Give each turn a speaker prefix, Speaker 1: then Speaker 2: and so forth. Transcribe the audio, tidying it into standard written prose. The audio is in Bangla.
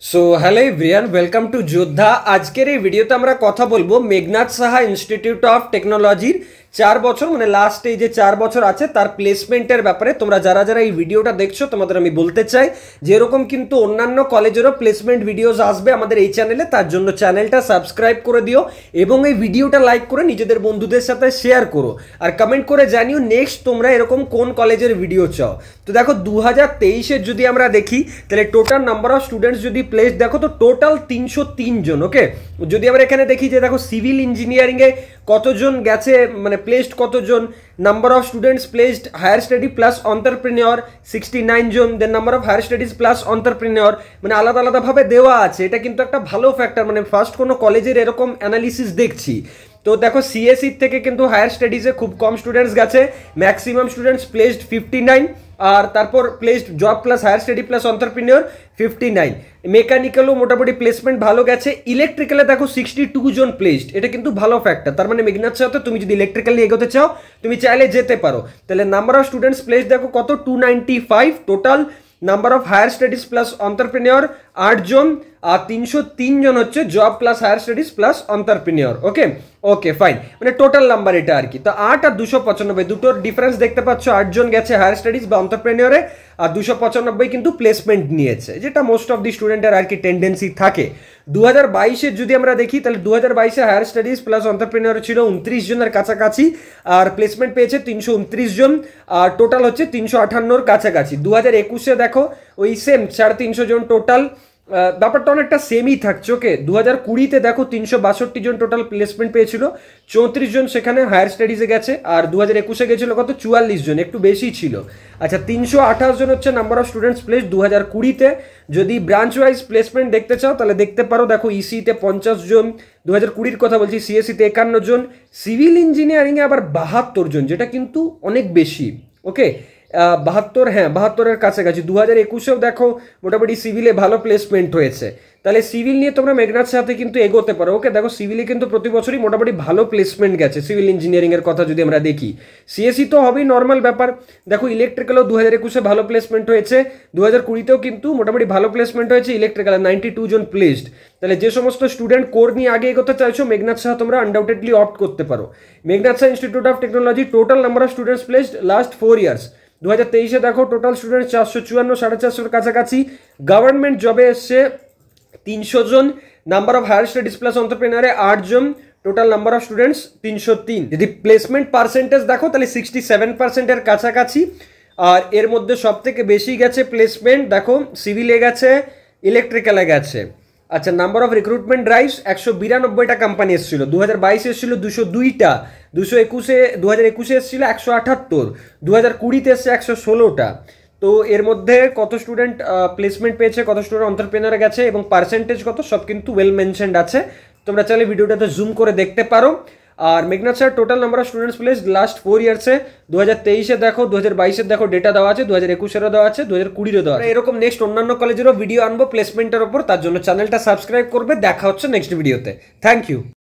Speaker 1: So hello everyone, welcome to যোদ্ধা। আজকের এই ভিডিওতে আমরা কথা বলবো মেঘনাথ সাহা ইনস্টিটিউট অফ টেকনোলজির 4 বছর মানে লাস্ট এই যে 4 বছর আছে তার প্লেসমেন্টের ব্যাপারে। তোমরা যারা যারা এই ভিডিওটা দেখছো তোমাদের আমি বলতে চাই যে এরকম কিন্তু অন্যান্য কলেজেরও প্লেসমেন্ট ভিডিওস আসবে আমাদের এই চ্যানেলে, তার জন্য চ্যানেলটা সাবস্ক্রাইব করে দিও এবং এই ভিডিওটা লাইক করে নিজেদের বন্ধুদের সাথে শেয়ার করো আর কমেন্ট করে জানিও নেক্সট তোমরা এরকম কোন কলেজের ভিডিও চাও। তো দেখো 2023-এর যদি আমরা দেখি তাহলে টোটাল নাম্বার অফ স্টুডেন্টস যদি প্লেস দেখো তো টোটাল 303 জন। ওকে, যদি আমরা এখানে দেখি যে দেখো সিভিল ইঞ্জিনিয়ারিংয়ে কতজন গেছে মানে প্লেসড কতজন, number of students placed higher study plus entrepreneur 69 জন, then number of higher studies plus entrepreneur মানে আলাদা আলাদাভাবে দেওয়া আছে। এটা কিন্তু একটা ভালো ফ্যাক্টর, মানে ফার্স্ট কোনো কলেজের এরকম অ্যানালিসিস দেখছি। তো দেখো সিএসসি থেকে কিন্তু হায়ার স্টাডিজে খুব কম স্টুডেন্টস গেছে, ম্যাক্সিমাম স্টুডেন্টস প্লেসড 59, আর তারপর placed job plus higher study plus entrepreneur 59। মেকানিক্যালও মোটামুটি প্লেসমেন্ট ভালো গেছে, ইলেকট্রিক্যালে দেখো 62 জন প্লেসড, এটা কিন্তু ভালো ফ্যাক্টর। তার মানে মেঘনাথ সাহাতে তুমি যদি ইলেকট্রিক্যাল নিয়ে এগোতে চাও তুমি চাইলে যেতে পারো। তাহলে নাম্বার অফ স্টুডেন্টস প্লেসড দেখো কত 295 total, number of higher studies plus entrepreneur 8 জন, আর 303 জন হচ্ছে job plus higher studies plus entrepreneur. Okay okay fine, মানে টোটাল নাম্বার এটা আর কি। তো 8 আর 295 দুটোর ডিফারেন্স দেখতে পাচ্ছ, 8 জন গেছে হায়ার স্টাডিজ বা অন্টারপ্রেনিয়রে আর 295 কিন্তু প্লেসমেন্ট নিয়েছে, যেটা মোস্ট অফ দি স্টুডেন্টের আর কি টেন্ডেন্সি থাকে। 2022-এর যদি আমরা দেখি তাহলে 2022-এ হায়ার স্টাডিজ প্লাস অন্টারপ্রেনিয়র ছিল 29 জনের কাছাকাছি আর প্লেসমেন্ট পেয়েছে 329 জন, আর টোটাল হচ্ছে 358-র কাছাকাছি। 2021-এ দেখো ওই সেম 350 জন টোটাল, ব্যাপারটা অনেকটা সেমই থাকছে। ওকে, 2020-তে দেখো 362 জন টোটাল প্লেসমেন্ট পেয়েছিল, 34 জন সেখানে হায়ার স্টাডিজে গেছে, আর 2021-এ গেছিল কত 44 জন, একটু বেশি ছিল। আচ্ছা 328 জন হচ্ছে নাম্বার অফ স্টুডেন্টস প্লেস 2020-তে। যদি ব্রাঞ্চ ওয়াইজ প্লেসমেন্ট দেখতে চাও তাহলে দেখতে পারো, দেখো ইসিতে 50 জন, 2020-র কথা বলছি, সিএসসিতে 51 জন, সিভিল ইঞ্জিনিয়ারিংয়ে আবার 72 জন, যেটা কিন্তু অনেক বেশি। ওকে 72, হ্যাঁ 72-এর কাছাকাছি। 2021-এও দেখো মোটামুটি সিভিলে ভালো প্লেসমেন্ট হয়েছে। তাহলে সিভিল নিয়ে তোমরা মেঘনাথ সাথে কিন্তু এগোতে পারো। ওকে দেখো সিভিলে কিন্তু প্রতি বছরই মোটামুটি ভালো প্লেসমেন্ট গেছে সিভিল ইঞ্জিনিয়ারিংয়ের কথা যদি আমরা দেখি। সিএসসি তো হবেই নর্মাল ব্যাপার। দেখো ইলেকট্রিক্যালও 2021-এ ভালো প্লেসমেন্ট হয়েছে, 2020-তেও কিন্তু মোটামুটি ভালো প্লেসমেন্ট হয়েছে ইলেকট্রিক্যালে 92 জন প্লেসড। তাহলে যে সমস্ত স্টুডেন্ট কোর নিয়ে আগে এগোতে চাইছো মেঘনাথ সাহা তোমরা আনডাউটেডলি অপ্ট করতে পারো। Meghnath Saha institute of technology total number of students placed last 4 years 2023-এ দেখো টোটাল স্টুডেন্ট 454, 450-এর কাছাকাছি। গভর্নমেন্ট জবে এসছে 300 জন, number of higher studies plus অন্টারপ্রেনিয়রে 8 জন, টোটাল নাম্বার অফ স্টুডেন্টস 303। যদি প্লেসমেন্ট পার্সেন্টেজ দেখো তাহলে 67%-এর কাছাকাছি। আর এর মধ্যে সব থেকে বেশি গেছে প্লেসমেন্ট দেখো সিভিলে গেছে, ইলেকট্রিক্যালে গেছে। আচ্ছা নাম্বার অফ রিক্রুটমেন্ট ড্রাইভস 192টা কোম্পানি এসেছিল, 2022-এ এসেছিল 202টা, 2021-এ এসেছিল 178, 2020-তে এসছে 116টা। তো এর মধ্যে কত স্টুডেন্ট প্লেসমেন্ট পেয়েছে, কত স্টুডেন্ট অন্টারপ্রেনারে গেছে এবং পার্সেন্টেজ কত, সব কিন্তু ওয়েল মেনশনড আছে। তোমরা চাইলে ভিডিওটাতে জুম করে দেখতে পারো। আর Meghnath sir total number of students place last 4 ইয়ার্সে 2023-এ দেখো, 2022-এর দেখো ডেটা দেওয়া আছে, 2021-এরও দেওয়া আছে, 2020-এরও দেওয়া আছে। এরকম নেক্সট অন্যান্য কলেজেরও ভিডিও আনবো প্লেসমেন্টের ওপর, তার জন্য চ্যানেলটা সাবস্ক্রাইব করবে। দেখা হচ্ছে নেক্সট ভিডিওতে। Thank you.